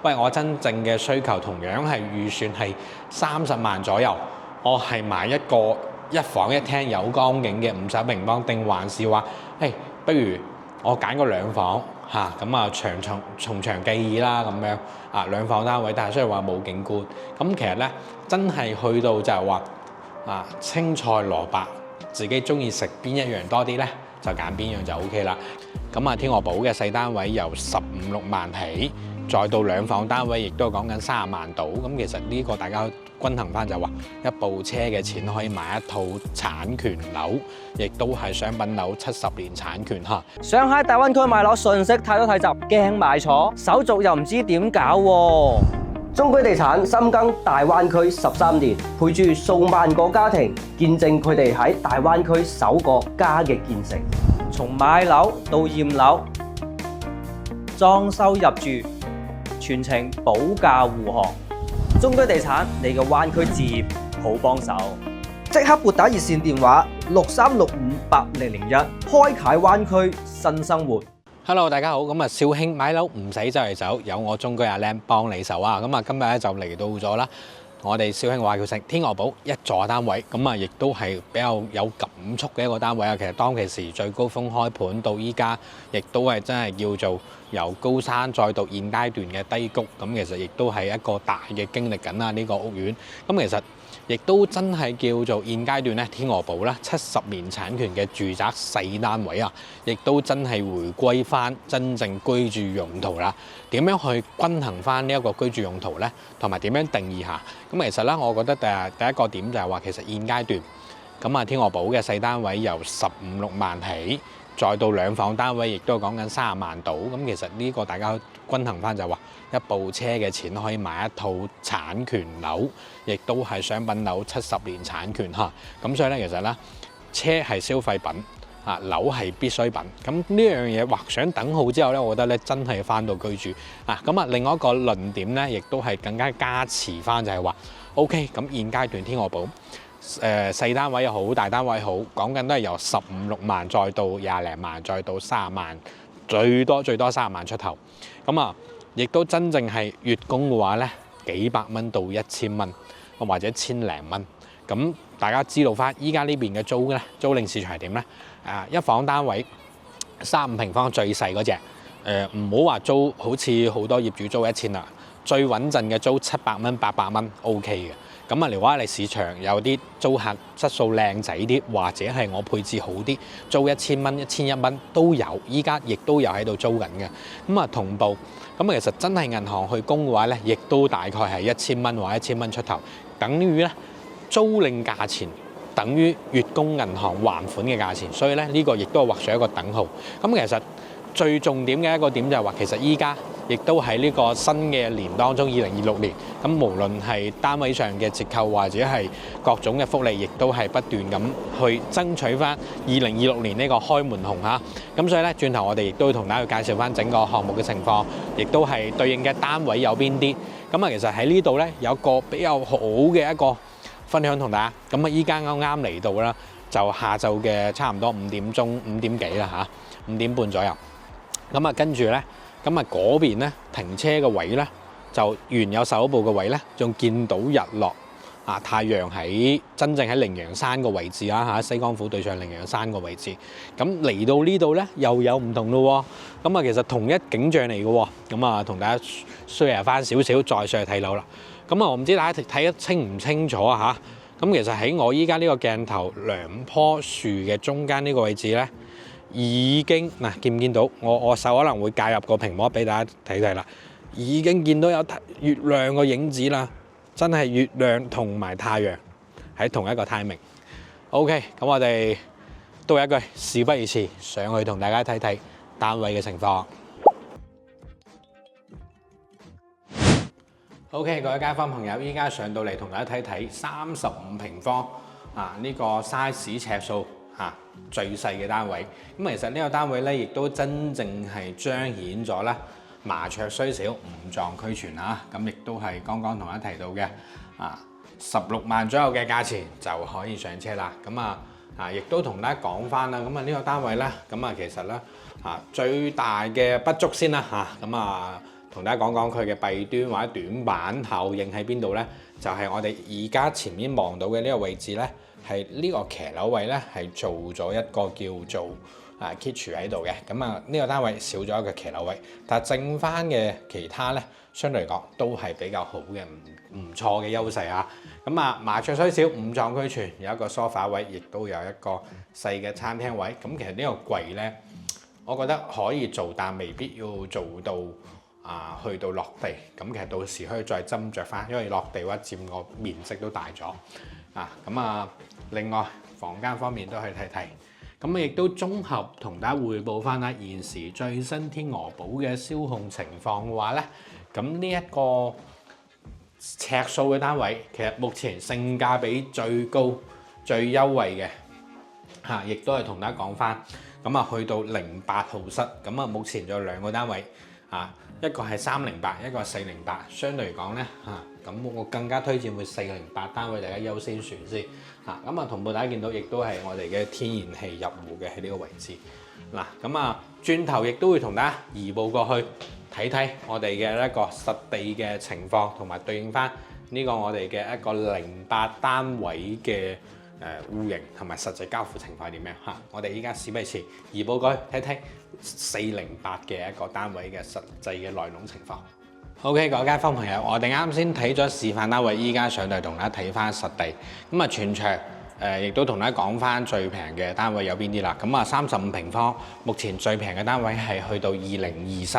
喂，我真正嘅需求同樣係預算係30萬左右，我係買一個一房一廳有光景嘅50平方，定還是話，不如我揀個兩房嚇，咁從長計議啦咁樣啊，兩房單位，但係雖然話冇景觀，咁其實咧真係去到就係話青菜蘿蔔，自己中意食邊一樣多啲咧，就揀邊樣就 OK 啦。咁天鵝堡嘅細單位由15-16萬起。再到兩房單位，亦都講緊30萬到。咁其實呢個大家均衡翻就話，一部車嘅錢可以買一套產權樓，亦都係商品樓70年產權嚇。想喺大灣區買樓，信息太多太雜，驚買錯，手續又唔知點搞喎。中居地產深耕大灣區13年，陪住數萬個家庭，見證佢哋喺大灣區首個家嘅建成。從買樓到驗樓、裝修入住，全程保駕護航。中居地產，你嘅灣區置業好幫手，即刻撥打熱線電話63658001，開啓灣區新生活。Hello， 大家好，咁肇慶買樓唔使周圍走，有我中居阿 Lam 幫你手啊！咁今日咧就嚟到咗啦，我哋肇慶華僑城天鵝堡一座單位，咁亦都係比較有感觸嘅一個單位啊！其實當其時最高峰開盤到依家，亦都係真係叫做由高山再到現階段嘅低谷，咁其實亦都係一個大嘅經歷緊啦呢個屋苑。咁其實亦都真係叫做現階段咧，天鵝堡啦70年產權嘅住宅細單位啊，亦都真係回歸翻真正居住用途啦。點樣去均衡翻呢一個居住用途呢？同埋點樣定義下？咁其實咧，我覺得第一個點就係話，其實現階段咁天鵝堡嘅細單位由15-16萬起。再到兩房單位，亦都講緊30萬到。咁其實呢個大家均衡翻就話，一部車嘅錢可以買一套產權樓，亦都係商品樓70年產權嚇。咁所以咧，其實咧，車係消費品，樓係必需品。咁呢樣嘢畫上等號之後咧，我覺得咧真係翻到居住另外一個論點咧，亦都係更加加持翻就係話 ，OK， 咁現階段天鵝堡。細單位又好，大單位好，講緊都係由15-16萬，再到20零萬，再到30萬，最多30萬出頭。咁亦都真正係月供嘅話咧，幾百蚊到1000蚊，或者1000零蚊。咁大家知道翻，依家呢邊嘅租咧，租賃市場係點咧？一房單位35平方最細嗰隻，唔好話租，好似好多業主租1000啦，最穩陣嘅租700蚊、800蚊 OK 嘅。咁如果你市場有啲租客質素靚仔啲，或者係我配置好啲，租1000蚊、1001蚊都有，依家亦都有喺度租緊嘅。咁同步，咁其實真係銀行去供嘅話咧，亦都大概係1000蚊或者1000蚊出頭，等於咧租賃價錢等於月供銀行還款嘅價錢，所以咧呢個亦都係畫上一個等號。咁其實最重點嘅一個點就係話，其實依家亦都喺呢個新嘅年當中，2026年，咁無論係單位上嘅折扣或者係各種嘅福利，亦都係不斷咁去爭取翻2026年呢個開門紅嚇。咁所以咧，轉頭我哋亦都會同大家介紹翻整個項目嘅情況，亦都係對應嘅單位有邊啲。咁其實喺呢度咧有個比較好嘅一個分享同大家。咁依家啱啱嚟到啦，就下晝嘅差唔多5點鐘、5點幾啦5點半左右。跟住咧。嗰邊咧停車嘅位咧，就原有售樓部嘅位咧，仲見到日落太陽喺真正喺羚羊山個位置啦西江府對上羚羊山個位置。咁嚟到呢度咧又有唔同咯喎。其實同一景象嚟嘅喎。同大家 share 翻少少，再上去睇樓啦。我唔知大家睇得清唔清楚啊嚇。其實喺我依家呢個鏡頭兩棵樹嘅中間呢個位置咧。已經見唔見到？我手可能會介入個屏幕俾大家睇睇啦。已經見到有月亮個影子啦，真係月亮同埋太陽喺同一個 timing。OK， 咁我哋都係一句事不宜遲，上去同大家睇睇單位嘅情況。OK， 各位街坊朋友，依家上到嚟同大家睇睇35平方呢個 size 尺數。最細嘅單位，咁其實呢個單位咧，亦都真正係彰顯咗咧麻雀雖小，五臟俱全啊！咁亦都係剛剛同大家提到嘅16萬左右嘅價錢就可以上車啦。亦都同大家講翻啦。呢個單位咧，其實咧最大嘅不足先啦同同大家講講佢嘅弊端或者短板效應喺邊度呢？就係我哋而家前面望到嘅呢個位置呢，係呢個騎樓位呢，係做咗一個叫做kitchen 喺度嘅。咁呢個單位少咗一個騎樓位，但係剩翻嘅其他呢，相對嚟講都係比較好嘅，唔錯嘅優勢啊。麻雀雖小，五臟俱全，有一個梳化位，亦都有一個細嘅餐廳位。咁其實呢個櫃呢，我覺得可以做，但未必要做到去到落地。咁其實到時可以再斟酌翻，因為落地嘅話佔個面積都大咗。另外房間方面都可以睇睇。咁亦都綜合同大家匯報翻啦，現時最新天鵝堡嘅銷控情況嘅話咧，咁呢一個尺數嘅單位，其實目前性價比最高、最優惠嘅亦都係同大家講翻。去到08號室，目前仲有2個單位一個係308，一個係408。相對嚟講咧我更加推薦會408單位，大家優先選先同步大家見到，亦都係我哋嘅天然氣入戶嘅喺呢個位置。轉頭亦都會同大家移步過去睇睇我哋嘅一個實地嘅情況，同埋對應翻呢個我哋嘅一個08單位嘅戶型同埋實際交付情況係點樣我哋依家事不宜遲，移步過去睇睇408嘅一個單位嘅實際嘅內容情況。OK， 各位街坊朋友，我哋啱先睇咗示範單位，依家上嚟同大家睇翻實地。全場亦都同大家講翻最平嘅單位有邊啲啦。35平方，目前最平嘅單位係去到202室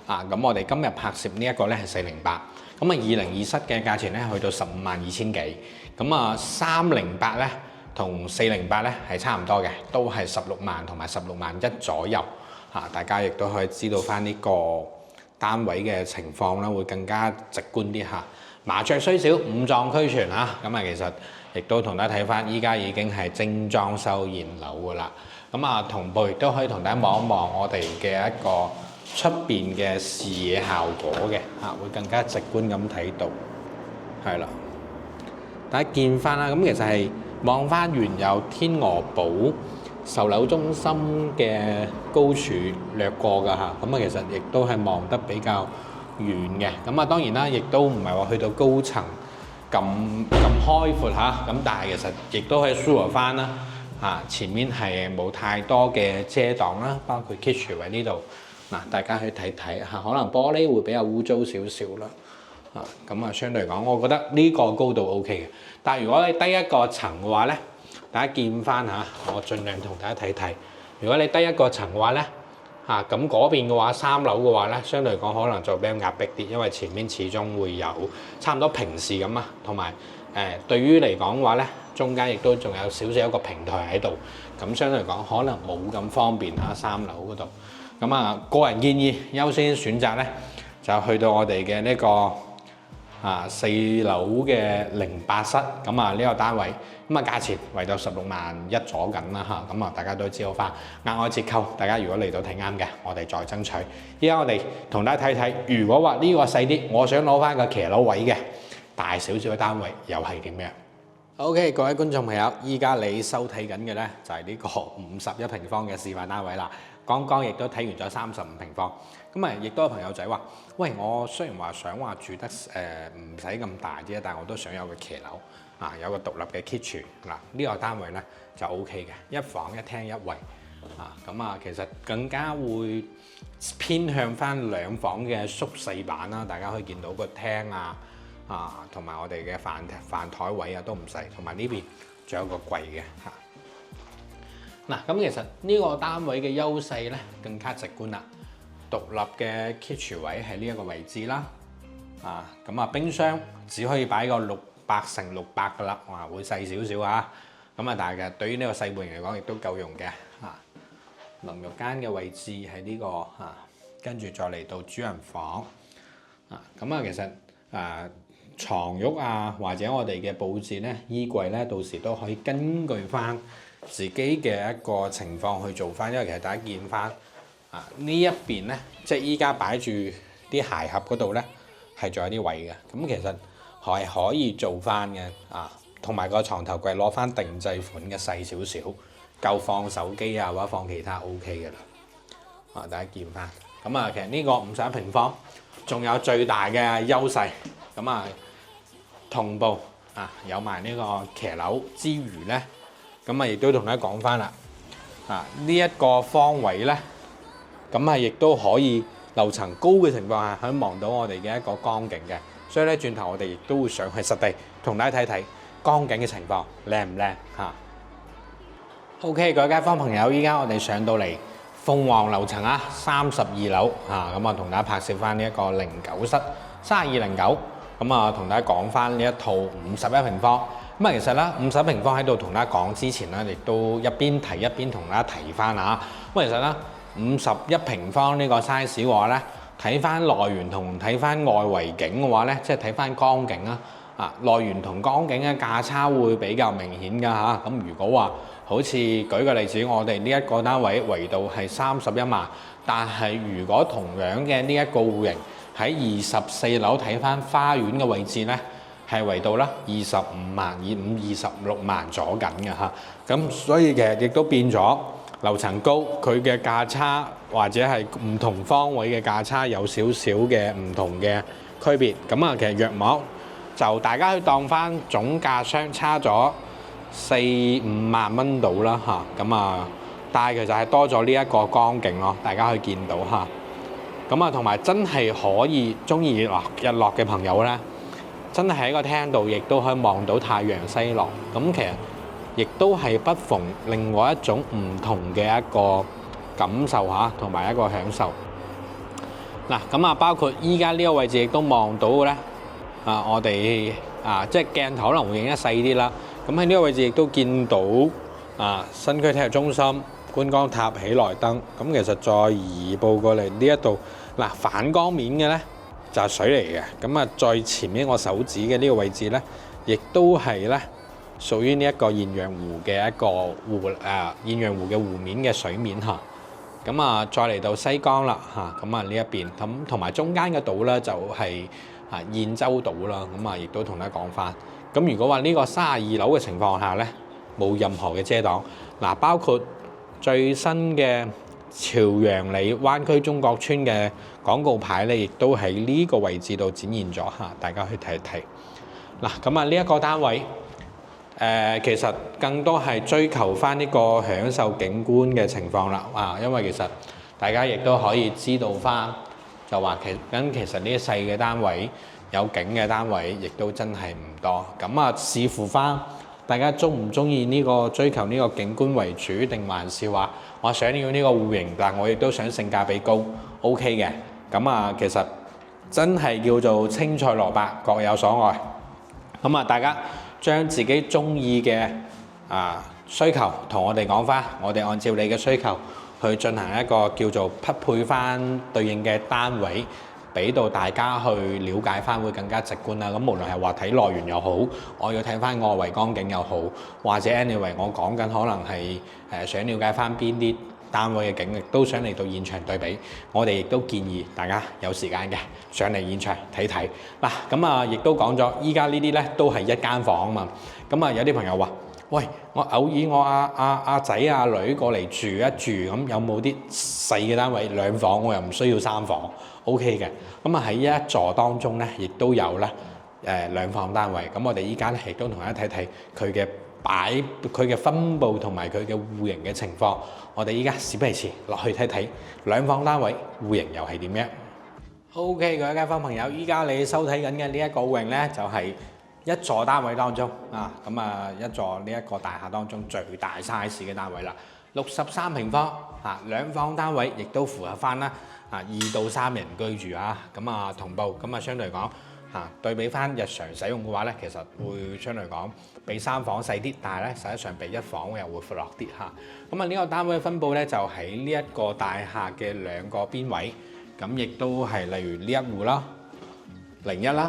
我哋今日拍攝呢一個咧係408。202室嘅價錢咧去到152000幾。308咧同408咧係差唔多嘅，都係16萬同埋16萬1左右大家亦都可以知道翻呢個單位嘅情況啦，會更加直觀啲麻雀雖小，五臟俱全其實亦都同大家睇翻，依家已經係精裝修現樓噶啦。同步亦都可以同大家望一望我哋嘅一個出邊嘅視野效果嘅會更加直觀咁睇到，係啦。大家見翻啦，其實係望翻原有天鵝堡售樓中心嘅高處掠過㗎其實亦都係望得比較遠嘅。當然啦，亦都唔係話去到高層咁開闊但係其實亦都可以 sure 翻啦前面係冇太多嘅遮擋啦，包括 kitchen 位呢度大家去睇睇可能玻璃會比較污糟少少啦。相對嚟講，我覺得呢個高度 OK 嘅。但係如果你低一個層嘅話咧，大家見翻我盡量同大家睇睇。如果你低一個層嘅話咧，咁嗰邊嘅話3樓嘅話咧，相對嚟講可能就比較壓迫啲，因為前面始終會有差唔多平視咁同埋對於嚟講嘅話咧，中間亦都仲有少少一個平台喺度，咁相對嚟講可能冇咁方便3樓嗰度。個人建議優先選擇咧，就去到我哋嘅呢個4樓嘅08室，呢個單位價錢為到16萬1左緊啦大家都知道翻額外折扣，大家如果嚟到睇啱嘅，我哋再爭取。依家我哋同大家睇睇，如果話呢個細啲，我想攞翻個騎樓位嘅大少少嘅單位，又係點樣？OK， 各位觀眾朋友，依家你收睇緊嘅呢，就係呢個51平方嘅示範單位啦。剛剛亦都睇完咗35平方，亦都有朋友仔話：喂，我雖然想住得唔使咁大啲，但係我都想有個騎樓有個獨立嘅 kitchen 呢個單位呢就 OK 嘅，一房一廳一衛其實更加會偏向翻2房嘅縮細版啦。大家可以見到個廳同埋我哋嘅飯台位都唔細，同埋呢邊仲有個櫃嘅其實呢個單位嘅優勢咧更加直觀啦。獨立嘅 kitchen 位喺呢一個位置啦，冰箱只可以擺個600乘600噶啦，會細少少但係其實對於呢個細戶型嚟講亦都夠用嘅淋浴間嘅位置喺呢個跟住再嚟到主人房其實床褥或者我哋嘅佈置咧，衣櫃咧，到時都可以根據翻自己嘅一個情況去做翻，因為其實大家見翻呢一邊咧，即係依家擺住啲鞋盒嗰度咧，係仲有啲位嘅，其實係可以做翻嘅同埋個床頭櫃攞翻定製款嘅細少少，夠放手機或者放其他 OK 嘅啦大家見翻咁啊，其實呢個51平方仲有最大嘅優勢，咁啊同步啊有埋呢個騎樓之餘咧，咁啊亦都同大家講翻啦，啊呢一個方位咧，咁啊亦都可以樓層高嘅情況下，可以望到我哋嘅一個江景嘅，所以咧轉頭我哋亦都會上去實地同大家睇睇江景嘅情況靚唔靚嚇。OK， 各位街坊朋友，依家我哋上到嚟鳳凰樓層啊，32樓嚇，咁啊同大家拍攝翻呢一個09室3209，咁啊同大家講翻呢一套51平方。咁啊其實咧51平方喺度同大家講之前咧，亦都一邊提一邊同大家提翻啊。咁其實咧51平方呢個 size 嘅話咧，睇翻內園同睇翻外圍景嘅話咧，即係睇翻江景啊。啊，內園同江景嘅價差會比較明顯㗎嚇。咁如果話好似舉個例子，我哋呢一個單位圍度係31萬，但係如果同樣嘅呢一個戶型喺24樓睇翻花園嘅位置咧，係圍度啦25萬、26萬左緊嘅嚇。咁所以其實亦都變咗樓層高，佢嘅價差或者係唔同方位嘅價差有少少嘅唔同嘅區別。咁啊，其實約莫就大家去當翻總價相差咗4-5萬蚊到啦嚇，咁啊，但係其實係多咗呢一個江景咯，大家可以見到嚇。咁啊，同埋真係可以中意日落嘅朋友咧，真係喺個廳度亦都可以望到太陽西落。咁其實亦都係不逢另外一種唔同嘅一個感受嚇，同埋一個享受。嗱，咁啊，包括依家呢個位置亦都望到嘅咧。我哋即係鏡頭可能會影得細啲啦。咁喺呢個位置亦都見到新區體育中心觀光塔喜來登。咁其實再移步過嚟呢一度，反光面嘅咧就係水嚟嘅。咁啊，再前面我手指嘅呢個位置咧，亦都係咧屬於呢一個鴛鴦湖嘅一個鴛鴦湖嘅湖面嘅水面嚇。咁啊，再嚟到西江啦嚇。咁啊呢一邊咁同埋中間嘅島咧就係燕洲島啦，咁啊，亦都同大家講翻。咁如果話呢個32樓嘅情況下咧，冇任何嘅遮擋。包括最新嘅朝陽里灣區中國村嘅廣告牌咧，亦都喺呢個位置度展現咗嚇，大家去睇一睇。咁啊，呢一個單位其實更多係追求翻呢個享受景觀嘅情況啦。因為其實大家亦都可以知道翻。就話其實呢啲細嘅單位有景嘅單位，亦都真係唔多。咁啊，視乎翻大家中唔中意呢個追求呢個景觀為主，定還是話我想要呢個戶型，但我亦都想性價比高 ，OK 嘅。咁啊，其實真係叫做青菜蘿蔔各有所愛。咁啊，大家將自己中意嘅需求同我哋講翻，我哋按照你嘅需求。去進行一個叫做匹配翻對應嘅單位，俾到大家去了解翻會更加直觀啦。咁無論係話睇內園又好，我要睇翻外圍江景又好，或者 anyway 我講緊可能係想了解翻邊啲單位嘅景，亦都想嚟到現場對比。我哋亦都建議大家有時間嘅上嚟現場睇睇。咁啊，亦都講咗，依家呢啲咧都係一間房啊嘛。咁啊，有啲朋友話：喂，我偶爾我阿仔阿女過嚟住一住，咁有冇啲細嘅單位2房？我又唔需要3房 ，OK 嘅。咁啊喺一座當中咧，亦都有咧2房單位。咁我哋依家咧亦都同大家睇睇佢嘅分佈同埋佢嘅戶型嘅情況。我哋依家事不宜遲，落去睇睇2房單位戶型又係點樣。OK， 各位街坊朋友，依家你收睇緊嘅呢一個戶型咧，就係一座單位當中一座呢一個大廈當中最大 size 嘅單位啦，63平方2房單位，亦都符合翻啦2到3人居住啊。同步相對嚟講對比翻日常使用嘅話咧，其實會相對嚟講比3房細啲，但係咧實際上比1房又會闊落啲嚇。呢個單位嘅分佈咧就喺呢一個大廈嘅2個邊位，咁亦都係例如呢一戶啦、01啦。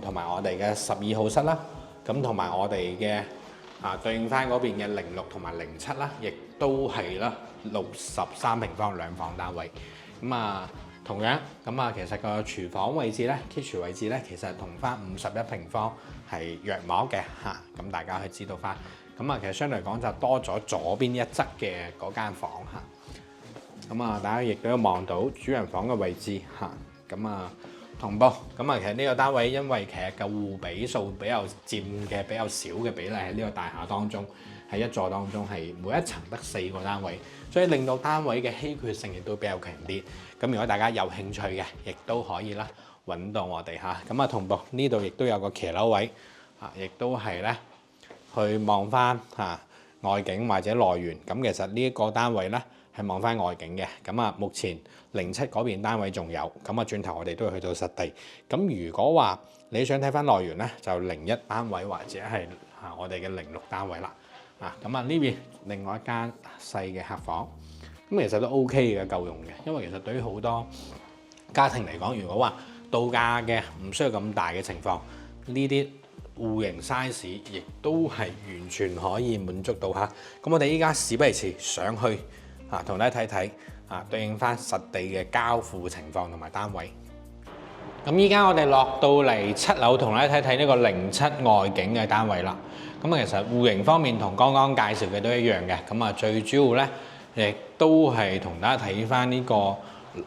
同埋我哋嘅12號室啦，咁同埋我哋嘅對應翻嗰邊嘅06同埋07啦，亦都係啦63平方2房單位。同樣其實個廚房位置咧 kitchen 位置咧，其實同翻51平方係約摸嘅嚇。咁大家去知道翻。其實相對嚟講就多咗左邊一側嘅嗰間房嚇。咁啊，大家亦都有望到主人房嘅位置嚇，咁啊同步。咁啊，其實呢個單位因為其實嘅戶比數比較佔嘅比較少嘅比例喺呢個大廈當中，喺一座當中係每一層得4個單位，所以令到單位嘅稀缺性亦都比較強啲。咁如果大家有興趣嘅，亦都可以啦揾到我哋嚇。咁啊同步呢度亦都有個騎樓位嚇，亦都係咧去望翻嚇外景或者內園。咁其實呢一個單位咧係望翻外景嘅。咁啊目前07嗰邊單位仲有，咁啊轉頭我哋都會去到實地。咁如果話你想睇翻內園咧，就01單位或者係我哋嘅06單位啦。咁啊呢邊另外一間細嘅客房，咁其實都 OK 嘅，夠用嘅。因為其實對於好多家庭嚟講，如果話度假嘅唔需要咁大嘅情況，呢啲戶型 size 亦都係完全可以滿足到嚇。咁我哋依家事不宜遲，上去同大家睇睇對應翻實地嘅交付情況同埋單位。咁依家我哋落到嚟7樓，同大家睇睇呢個07外景嘅單位啦。咁啊，其實戶型方面同剛剛介紹嘅都一樣嘅。咁啊，最主要咧，亦都係同大家睇翻呢個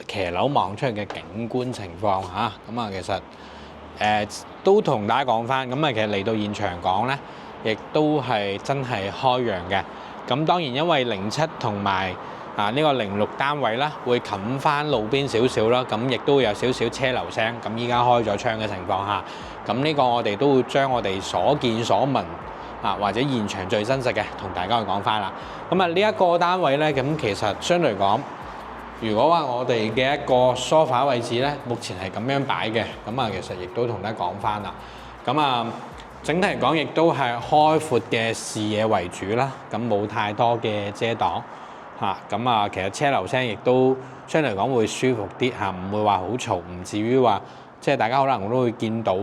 騎樓望出去嘅景觀情況嚇。咁啊，其實都同大家講翻。咁啊，其實嚟到現場講咧，亦都係真係開揚嘅。咁當然因為07同埋呢個06單位啦，會冚翻路邊少少啦，咁亦都會有少少車流聲。咁依家開咗窗嘅情況下，咁呢個我哋都會將我哋所見所聞或者現場最真實嘅同大家去講翻啦。咁啊呢一個單位咧，咁其實相對嚟講，如果話我哋嘅一個 sofa 位置咧，目前係咁樣擺嘅，咁啊其實亦都同大家講翻啦。咁啊整體嚟講，亦都係開闊嘅視野為主啦，咁冇太多嘅遮擋。咁啊，其實車流聲亦都相對嚟講會舒服啲嚇，唔會話好嘈，唔至於話即係大家可能都會見到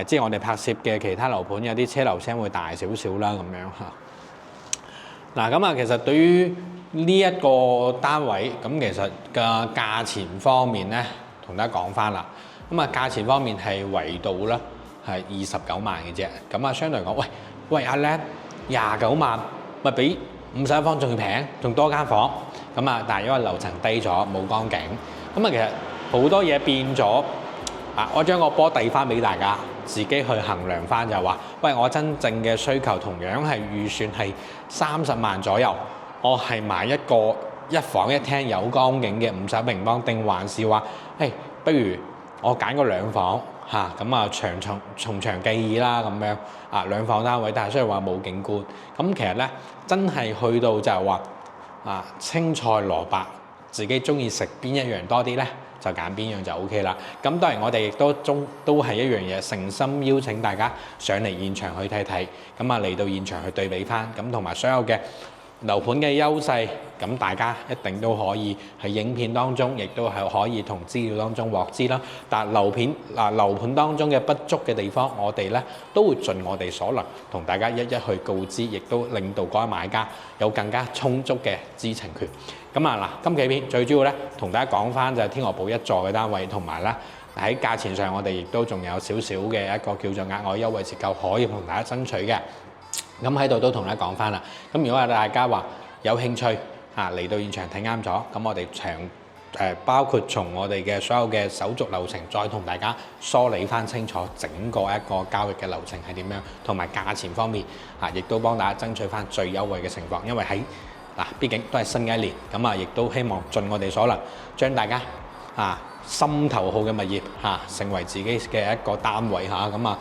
即係我哋拍攝嘅其他樓盤有啲車流聲會大少少啦咁樣嚇。咁啊，其實對於呢一個單位，咁其實嘅價錢方面咧，同大家講翻啦。咁啊，價錢方面係圍到啦，係29萬嘅啫。咁啊，相對嚟講，喂阿叻29萬，咪比51房仲要平，仲多間房。咁啊，但係因為樓層低咗，冇光景。咁啊，其實好多嘢變咗。我將個波遞翻俾大家，自己去衡量翻就話，喂，我真正嘅需求同樣係預算係30萬左右，我係買一個1房1廳有光景嘅51平方，定還是話，不如我揀個2房咁啊從長計議啦咁樣2房單位，但係雖然話冇景觀，咁其實咧真係去到就係話青菜蘿蔔，自己中意食邊一樣多啲咧？就揀邊樣就 OK 啦。咁當然我哋亦都係一樣嘢，誠心邀請大家上嚟現場去睇睇。咁啊嚟到現場去對比翻，咁同埋所有嘅樓盤嘅優勢，咁大家一定都可以喺影片當中，亦都係可以同資料當中獲知啦。但樓盤當中嘅不足嘅地方，我哋咧都會盡我哋所能同大家一一去告知，亦都令到嗰位買家有更加充足嘅知情權。咁今期片最主要咧，同大家講翻就係天鵝堡1座嘅單位，同埋咧喺價錢上，我哋亦都仲有少少嘅一個叫做額外優惠折扣可以同大家爭取嘅。咁喺度都同大家講翻啦。咁如果大家話有興趣嚟到現場睇啱咗，咁我哋包括從我哋嘅所有嘅手續流程，再同大家梳理翻清楚整個一個交易嘅流程係點樣，同埋價錢方面亦都幫大家爭取翻最優惠嘅情況。因為喺畢竟都係新嘅一年，咁亦都希望盡我哋所能，將大家心頭好嘅物業成為自己嘅一個單位咁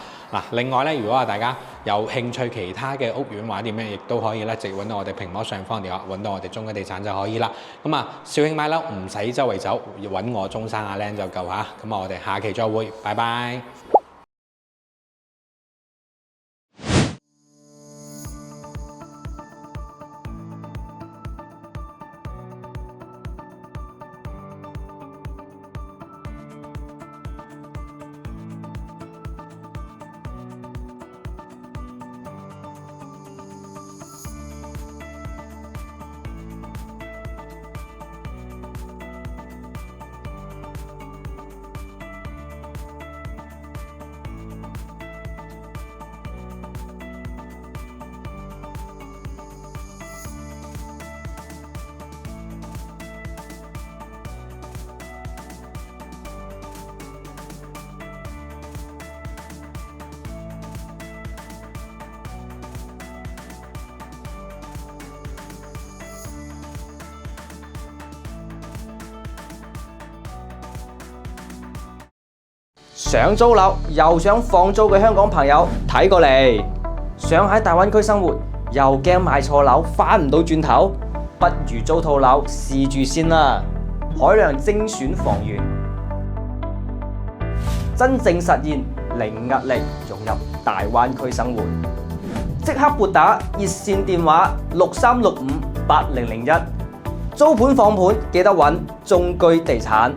另外咧，如果大家有興趣其他嘅屋苑或者點樣，亦都可以咧直接揾到我哋屏幕上方電話，揾到我哋中吉地產就可以啦。肇慶買樓唔使周圍走，要揾我中山阿靚就夠嚇。咁我哋下期再會，拜拜。想租樓又想放租嘅香港朋友睇過嚟，想喺大灣區生活又驚買錯樓翻唔到轉頭，不如租套樓試住先啦。海量精選房源，真正實現零壓力融入大灣區生活。即刻撥打熱線電話63658001，租盤放盤記得揾中居地產。